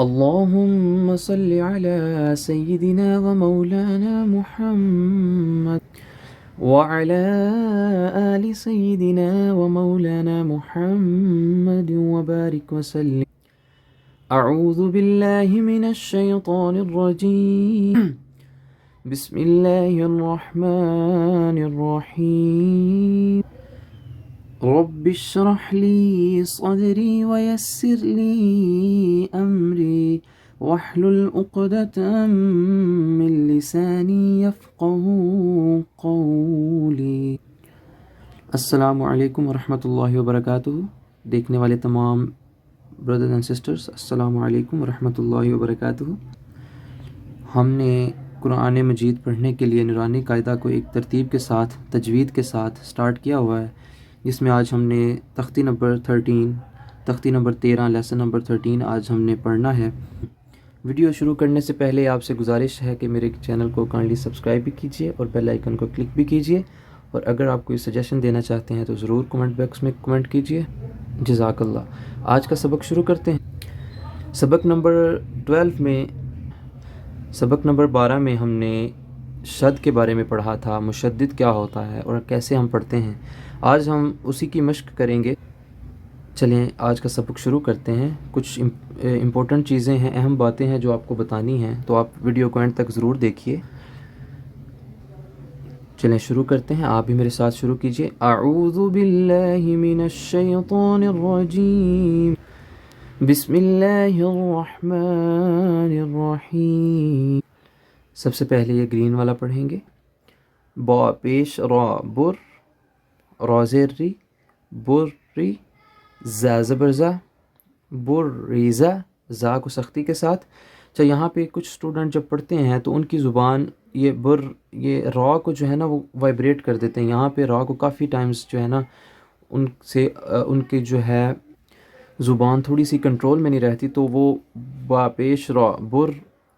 اللهم صل على سيدنا ومولانا محمد وعلى آل سيدنا ومولانا محمد وبارك وسلم. أعوذ بالله من الشيطان الرجيم. بسم الله الرحمن الرحيم. رب اشرح لي صدري ويسر لي أمري واحلل عقدة من لساني يفقهوا قولي. السلام علیکم ورحمۃ اللہ وبرکاتہ. دیکھنے والے تمام بردرز اینڈ سسٹرز، السلام علیکم ورحمۃ اللہ وبرکاتہ. ہم نے قرآن مجید پڑھنے کے لیے نورانی قاعدہ کو ایک ترتیب کے ساتھ، تجوید کے ساتھ سٹارٹ کیا ہوا ہے، جس میں آج ہم نے تختی نمبر 13 لیسن نمبر 13 آج ہم نے پڑھنا ہے. ویڈیو شروع کرنے سے پہلے آپ سے گزارش ہے کہ میرے چینل کو کائنڈلی سبسکرائب بھی کیجئے اور بیل آئیکن کو کلک بھی کیجئے، اور اگر آپ کوئی سجیشن دینا چاہتے ہیں تو ضرور کمنٹ باکس میں کمنٹ کیجئے. جزاک اللہ. آج کا سبق شروع کرتے ہیں. سبق نمبر 12 میں ہم نے شد کے بارے میں پڑھا تھا، مشدد کیا ہوتا ہے اور کیسے ہم پڑھتے ہیں. آج ہم اسی کی مشق کریں گے. چلیں آج کا سبق شروع کرتے ہیں. کچھ امپورٹنٹ چیزیں ہیں، اہم باتیں ہیں جو آپ کو بتانی ہیں، تو آپ ویڈیو کو اینڈ تک ضرور دیکھیے. چلیں شروع کرتے ہیں. آپ بھی میرے ساتھ شروع کیجئے. اعوذ باللہ من الشیطان الرجیم. بسم اللہ الرحمن الرحیم. سب سے پہلے یہ گرین والا پڑھیں گے. با پیش را بر، را زیر ری، بر ری، زا زبر زا، بر ریزا، زا کو سختی کے ساتھ. اچھا، یہاں پہ کچھ اسٹوڈنٹ جب پڑھتے ہیں تو ان کی زبان یہ را کو جو ہے نا وہ وائبریٹ کر دیتے ہیں. یہاں پہ را کو کافی ٹائمز جو ہے نا ان کی جو ہے زبان تھوڑی سی کنٹرول میں نہیں رہتی، تو وہ با پیش را بر،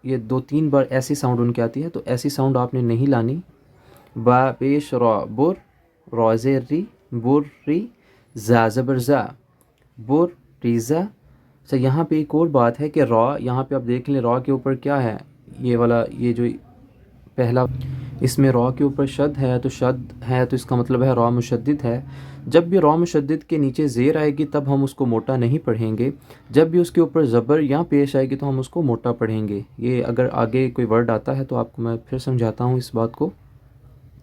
یہ 2-3 بار ایسی ساؤنڈ ان کی آتی ہے، تو ایسی ساؤنڈ آپ نے نہیں لانی. با پیش را بر، را زیر ری، بر ری، زا زبر زا، بر ریزا. اچھا، یہاں پہ ایک اور بات ہے کہ را، یہاں پہ آپ دیکھ لیں را کے اوپر کیا ہے، یہ والا، یہ جو پہلا، اس میں را کے اوپر شد ہے تو اس کا مطلب ہے را مشدد ہے. جب بھی را مشدد کے نیچے زیر آئے گی تب ہم اس کو موٹا نہیں پڑھیں گے. جب بھی اس کے اوپر زبر یا پیش آئے گی تو ہم اس کو موٹا پڑھیں گے. یہ اگر آگے کوئی ورڈ آتا ہے تو آپ کو میں پھر سمجھاتا ہوں اس بات کو.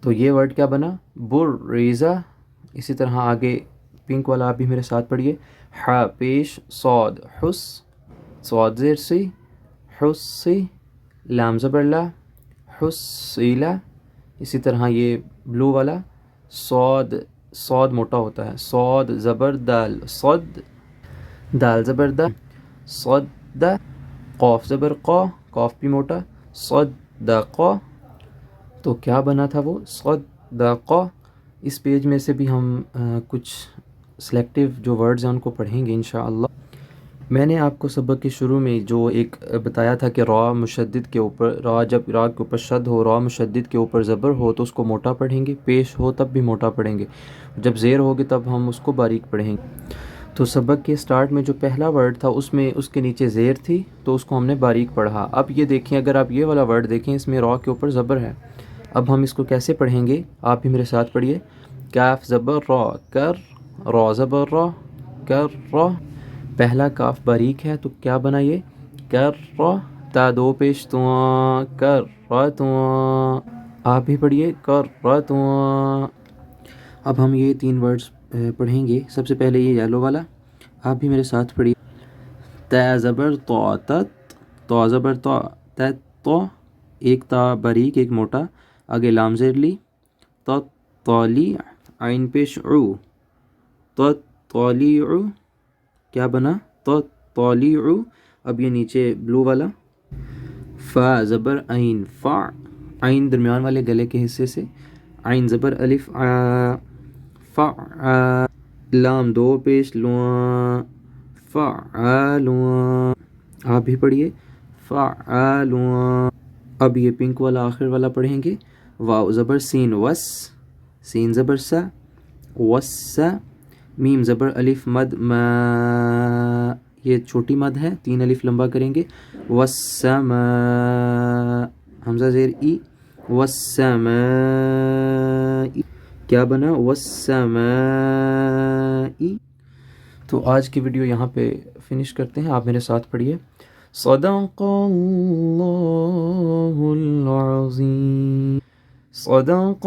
تو یہ ورڈ کیا بنا؟ بر ریزا. اسی طرح آگے پنک والا آپ بھی میرے ساتھ پڑھیے. ح پیش صاد حس، صاد زیر سی، حس سی، لام زبر لا، حسیلا. اسی طرح یہ بلو والا صاد موٹا ہوتا ہے، صاد زبر دال، صد، دال زبر دا، صد دا، قاف زبر قا، قاف بھی موٹا، صد دا قا. تو کیا بنا تھا وہ؟ صد دا قا. اس پیج میں سے بھی ہم کچھ سلیکٹیو جو ورڈز ہیں ان کو پڑھیں گے انشاءاللہ. میں نے آپ کو سبق کے شروع میں جو ایک بتایا تھا کہ را مشدد کے اوپر، جب را کے اوپر شد ہو، را مشدد کے اوپر زبر ہو تو اس کو موٹا پڑھیں گے، پیش ہو تب بھی موٹا پڑھیں گے، جب زیر ہوگی تب ہم اس کو باریک پڑھیں گے. تو سبق کے سٹارٹ میں جو پہلا ورڈ تھا اس میں اس کے نیچے زیر تھی تو اس کو ہم نے باریک پڑھا. اب یہ دیکھیں، اگر آپ یہ والا ورڈ دیکھیں، اس میں را کے اوپر زبر ہے. اب ہم اس کو کیسے پڑھیں گے؟ آپ بھی میرے ساتھ پڑھیے. کاف زبر را کر، را زبر را، کر را. پہلا کاف باریک ہے تو کیا بنا یہ؟ کر را. تا دو پیش تو، کر را تو. آپ بھی پڑھیے کر را تو. اب ہم یہ 3 ورڈز پڑھیں گے. سب سے پہلے یہ یلو والا، آپ بھی میرے ساتھ پڑھیے. تا زبر تو تت، تو زبر تو، تت تو. ایک تا باریک ایک موٹا. آگے لام زیر لی، تت طالی، عین پیش عو، تت طالیعو. کیا بنا؟ تت طالیعو. اب یہ نیچے بلو والا، فا زبر عین، فا، عین درمیان والے گلے کے حصے سے، عین زبر الف آ، فا آ. لام دو پیش لواں، فعالواں. آپ بھی پڑھیے فعالواں. اب یہ پنک والا آخر والا پڑھیں گے. واو زبر سین وس، سین زبر سا، وسا. میم زبر الف مد ما، یہ چھوٹی مد ہے، 3 الف لمبا کریں گے. والسماء، حمزہ زیر ای، والسماء، کیا بنا؟ والسماء. تو آج کی ویڈیو یہاں پہ فنش کرتے ہیں. آپ میرے ساتھ پڑھیے. صدق اللہ العظیم، صدق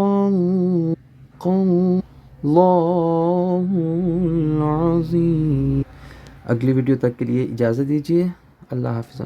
اللہ العظیم. اگلی ویڈیو تک کے لیے اجازت دیجیے. اللہ حافظ.